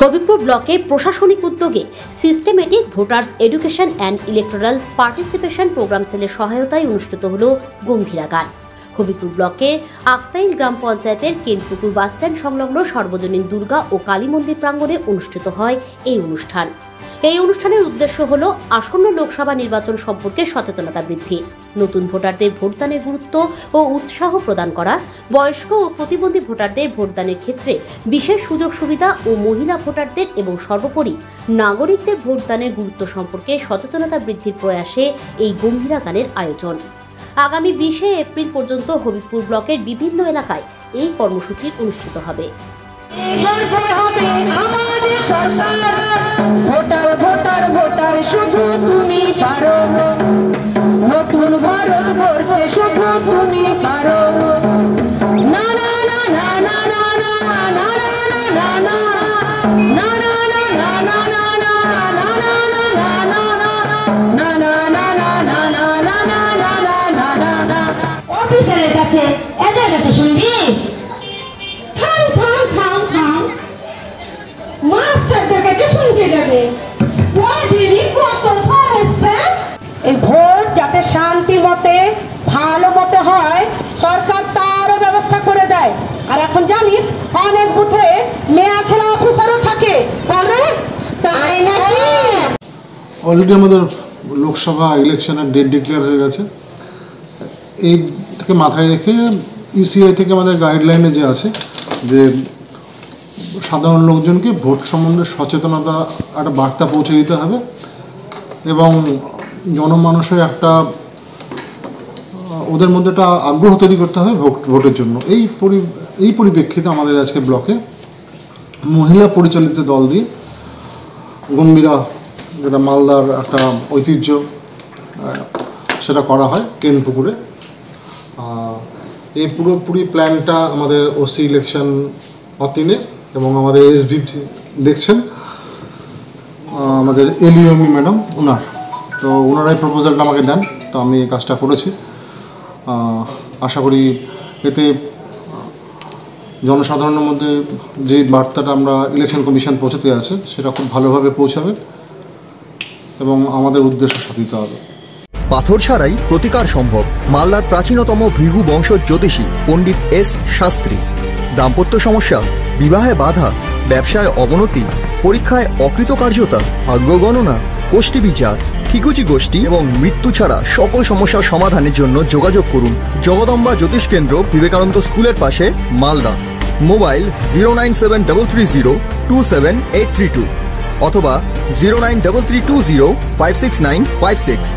হবিপুর ব্লকে প্রশাসনিক উদ্যোগে systematic voters education and electoral participation programme সেলের সহায়তায় অনুষ্ঠিত হল গম্ভীরা গান। হবিপুর ব্লকে আকতাইল গ্রাম পঞ্চায়েতের কেনপুকুর বাসস্ট্যান্ড সংলগ্ন সর্বজনীন দুর্গা ও কালী মন্দির প্রাঙ্গণে অনুষ্ঠিত হয় এই অনুষ্ঠান। এই অনুষ্ঠানের উদ্দেশ্য হল আসন্ন লোকসভা নির্বাচন সম্পর্কে সচেতনতা বৃদ্ধি, নতুন ভোটারদের ভোটদানের গুরুত্ব ও উৎসাহ প্রদান করা, বয়স্ক ও প্রতিবন্ধী ভোটারদের ভোটদানের ক্ষেত্রে বিশেষ সুযোগ সুবিধা ও মহিলা ভোটারদের এবং সর্বোপরি নাগরিকদের ভোটদানের গুরুত্ব সম্পর্কে সচেতনতা বৃদ্ধির প্রয়াসে এই গম্ভীরা গানের আয়োজন। আগামী 20 এপ্রিল পর্যন্ত হবিপুর ব্লকের বিভিন্ন এলাকায় এই কর্মসূচি অনুষ্ঠিত হবে। ভোটার ভোটার ভোটার শুধু তুমি পারো, নতুন ভারত গড়তে শুধু তুমি পারো। না না না না না না না না না না অফিসারের কাছে এদের কথা শুনবি, মাস্টারদের কাছে শুনতে যাবে। এই ভোট যাতে শান্তি মতে ভালো মতে হয়, সরকার তারও ব্যবস্থা করে দেয়। আর এখন জানিস অনেক বুথে মেয়া ছেলে অফিসারও থাকে, তাই নাকি? অলরেডি আমাদের লোকসভা ইলেকশনের ডেট ডিক্লেয়ার হয়ে গেছে। এই থেকে মাথায় রেখে ইসিআই থেকে আমাদের গাইডলাইনে যে আছে যে সাধারণ লোকজনকে ভোট সম্বন্ধে সচেতনতা একটা বার্তা পৌঁছে দিতে হবে এবং জনমানুষের একটা ওদের মধ্যে একটা আগ্রহ তৈরি করতে হবে ভোটের জন্য। এই পরিপ্রেক্ষিতে আমাদের আজকে ব্লকে মহিলা পরিচালিত দল দিয়ে গম্ভীরা, যেটা মালদার একটা ঐতিহ্য, সেটা করা হয় কেনপুকুরে। এই পুরোপুরি প্ল্যানটা আমাদের ওসি ইলেকশন অতীনে এবং আমাদের এসভি দেখছেন আমাদের এলিওমি ম্যাডাম, তো ওনারাই প্রপোজালটা আমাকে দেন, তো আমি এই কাজটা করেছি। আশা করি এতে জনসাধারণের মধ্যে যে বার্তাটা আমরা ইলেকশন কমিশন পৌঁছাতে আছে সেটা খুব ভালোভাবে পৌঁছাবে এবং আমাদের উদ্দেশ্য সাধিত হবে। পাথর ছাড়াই প্রতিকার সম্ভব। মালদার প্রাচীনতম ভৃগু বংশ জ্যোতিষী পণ্ডিত এস শাস্ত্রী। দাম্পত্য সমস্যা, বিবাহে বাধা, ব্যবসায় অবনতি, পরীক্ষায় অকৃতকার্যতা, ভাগ্য গণনা, গোষ্ঠী বিচার, ঠিকুচি গোষ্ঠী এবং মৃত্যু ছাড়া সকল সমস্যার সমাধানের জন্য যোগাযোগ করুন জগদম্বা জ্যোতিষ কেন্দ্র, বিবেকানন্দ স্কুলের পাশে, মালদা। মোবাইল 09733027832 অথবা 09332056956।